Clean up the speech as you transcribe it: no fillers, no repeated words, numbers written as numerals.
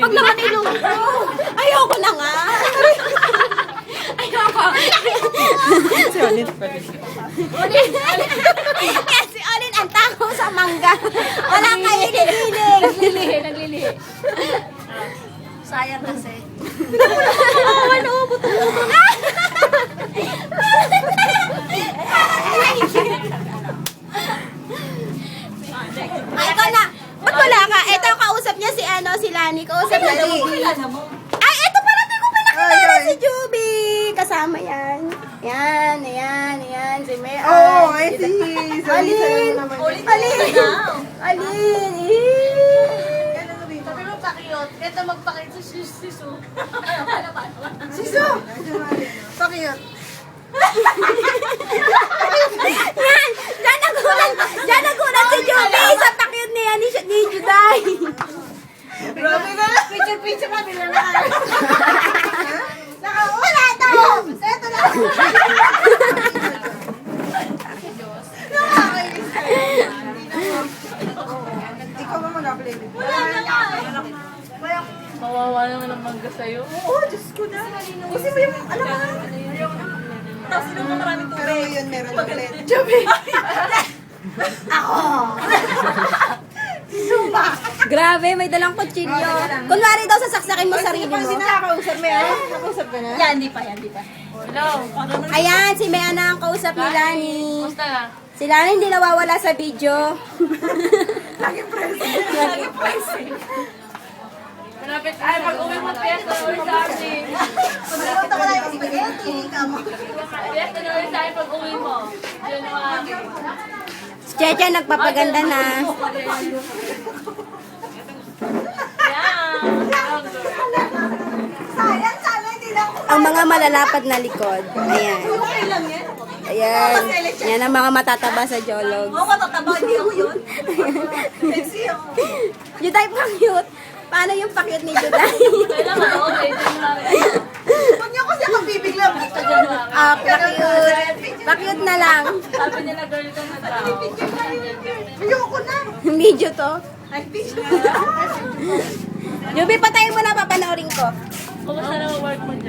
Pag naman ilong mo. Ayoko na nga. Ayoko. Si Olin. Kaya si Olin ang tao sa mangga. Wala kayo nililig. Naglilihi. Sayang kasi. Ano, buto-buto na. Ay, ikaw na. Ba't wala ka? Ito, kausap niya si si Lani. Kausap niya si... Ay, ito pala, di ko pa nakilala si Juby. Kasama yan. Yan. Si May. Oo, ay si Alin. Alin. Sabi mo pakiyot. Ito magpakit sa sisu. Siso! Pakiyot. Yan! Diyan nagulat si Juby sa pakyut niya ni Juday. Grabe ka lang. Picture pa nila na. Wala to! Ito na. Ikaw ba mag-apply? Mawawa naman ang mangga sa'yo. Oo, Diyos ko na. Kasi mo yung, alam mo. Tapos sino mo maraming tubig. Pero yun, meron ulit. Joby! Grabe, may dalang kutsilyo. Kunwari daw sasaksakin mo sarili mo. Hindi nakakausap mo yan? Nakausap ka na? Yan, di pa. Hello. Ayan, si Mea na ang kausap ni Lani. Kumusta na? Si Lani hindi nawawala sa video. Lagi present. Malapit. Ay, pag-uwi mo, piyesta na ulit sa akin. Pagkakita ko lang yung spaghetti. Piyesta na ulit sa akin pag-uwi mo. January. Si Cheche nagpapaganda na. Yeah. Sayang, sana hindi lang. Ang mga malalapad na likod. Ayan. Okay lang yan. Ayan. Yan ang mga matataba sa jolog. Oo, matataba. Hindi ako yun. Sexy ako. Juday pa cute. Paano yung pakyut ni Juday? Kailangan, okay. January. Huwag niyo kasi akong bibigla. Sa January. Ah, pakyut. Pakyut na lang. Sabi nila girl ka na daw. Ayoko na. Video to. Ay, video. Juby, patayin mo na, papanoorin ko. Kumusta na ang work mo dyan?